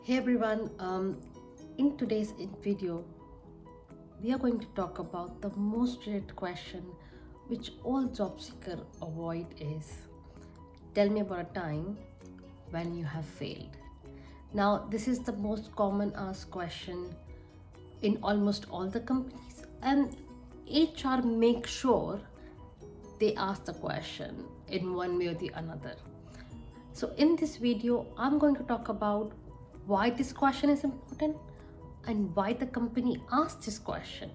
Hey everyone, in today's video, we are going to talk about the most dreaded question which all job seekers avoid is tell me about a time when you have failed. Now, this is the most common asked question in almost all the companies, and HR make sure they ask the question in one way or the another. So in this video, I'm going to talk about why this question is important and why the company asked this question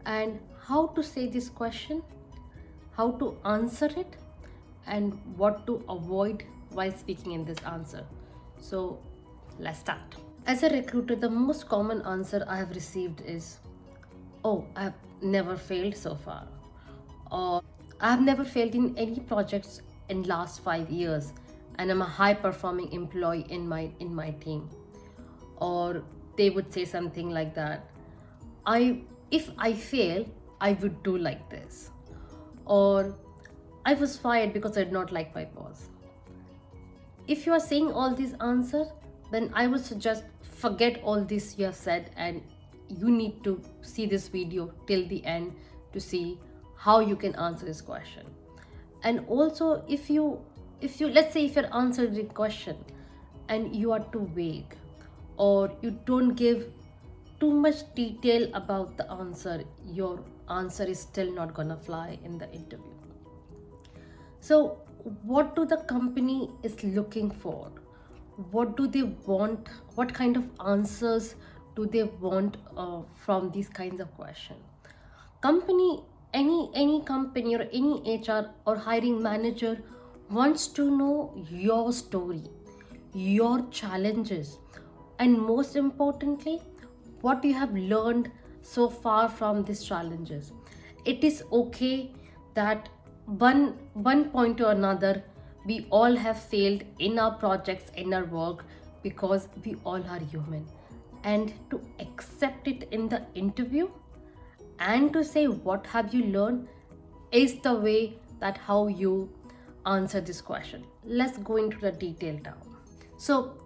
and how to say this question, how to answer it, and what to avoid while speaking in this answer. So let's start. As a recruiter, the most common answer I have received is, oh, I have never failed so far, or I have never failed in any projects in last 5 years, and I'm a high performing employee in my team. Or they would say something like that, if I fail, I would do like this, or I was fired because I did not like my boss. If you are saying all these answers, then I would suggest forget all this you have said, and you need to see this video till the end to see how you can answer this question. And also, if you let's say if you're answering the question and you are too vague, or you don't give too much detail about the answer, your answer is still not gonna fly in the interview. So what do the company is looking for? What do they want? What kind of answers do they want from these kinds of questions? Company, any company or any HR or hiring manager wants to know your story, your challenges, and most importantly, what you have learned so far from these challenges. It is okay that one point or another we all have failed in our projects, in our work, because we all are human. And to accept it in the interview and to say what have you learned is the way that how you answer this question. Let's go into the detail now. So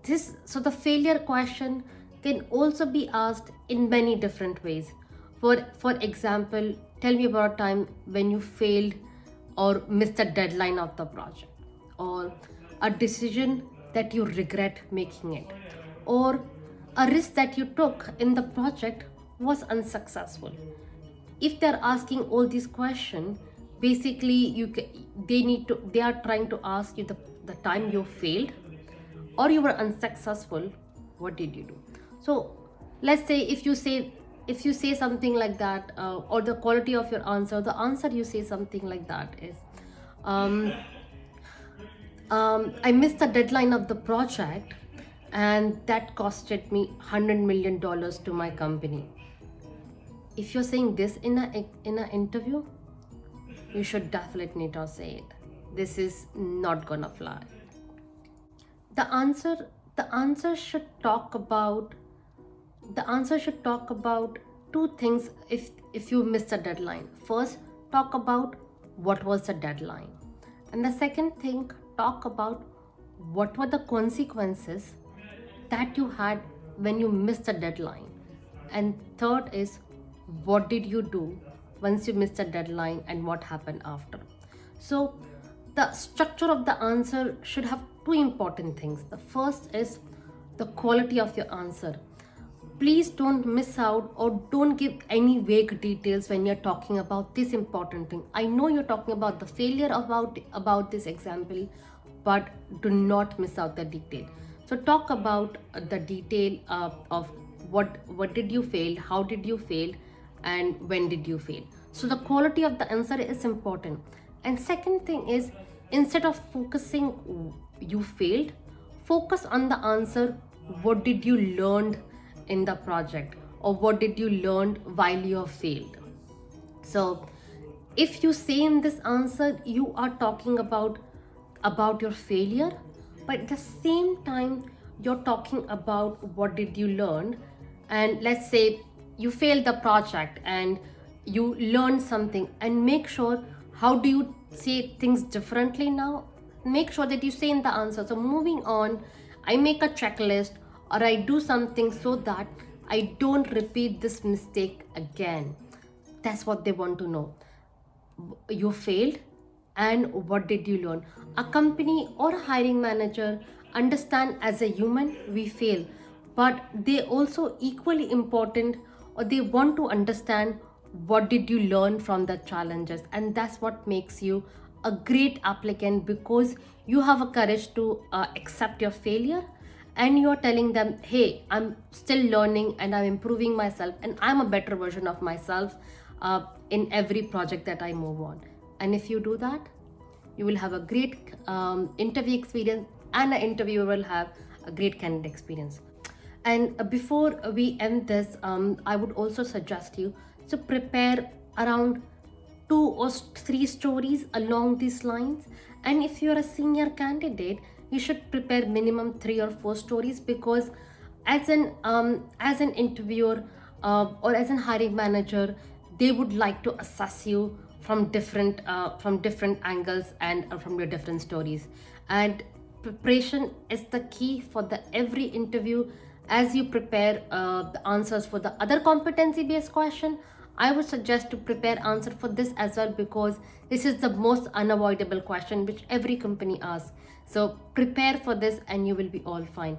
the failure question can also be asked in many different ways. For example, tell me about a time when you failed or missed the deadline of the project, or a decision that you regret making it, or a risk that you took in the project was unsuccessful. If they're asking all these questions, basically they are trying to ask you the time you failed or you were unsuccessful, what did you do? So let's say if you say something like that, or the quality of your answer, the answer you say something like that is, I missed the deadline of the project and that costed me $100 million to my company. If you're saying this in an interview, you should definitely not say it. This is not gonna fly. The answer should talk about two things. If you miss a deadline, first talk about what was the deadline, and the second thing, talk about what were the consequences that you had when you missed the deadline, and third is what did you do once you missed the deadline and what happened after. So the structure of the answer should have two important things. The first is the quality of your answer. Please don't miss out or don't give any vague details when you're talking about this important thing. I know you're talking about the failure about this example, but do not miss out the detail. So talk about the detail of what did you fail, how did you fail, and when did you fail. So the quality of the answer is important. And second thing is, instead of focusing you failed, focus on the answer, what did you learn in the project, or what did you learn while you have failed. So if you say in this answer you are talking about your failure, but at the same time you're talking about what did you learn, and let's say you failed the project and you learned something, and make sure how do you say things differently now, make sure that you say in the answer. So moving on, I make a checklist or I do something so that I don't repeat this mistake again. That's what they want to know. You failed, and what did you learn? A company or a hiring manager understand as a human we fail, but they also equally important, or they want to understand what did you learn from the challenges. And that's what makes you a great applicant, because you have a courage to accept your failure, and you're telling them, hey, I'm still learning and I'm improving myself, and I'm a better version of myself in every project that I move on. And if you do that, you will have a great interview experience, and an interviewer will have a great candidate experience. And before we end this, I would also suggest you to prepare around 2 or 3 stories along these lines. And if you're a senior candidate, you should prepare minimum 3 or 4 stories, because as an interviewer or as an hiring manager, they would like to assess you from different angles and from your different stories. And preparation is the key for the every interview. As you prepare the answers for the other competency based question, I would suggest to prepare answer for this as well, because this is the most unavoidable question which every company asks. So prepare for this and you will be all fine.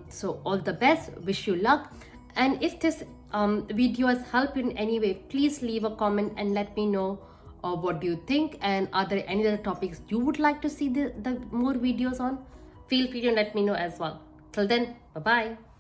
So all the best, wish you luck. And if this video has helped in any way, please leave a comment and let me know what do you think, and are there any other topics you would like to see the more videos on. Feel free to let me know as well. Till then, bye bye.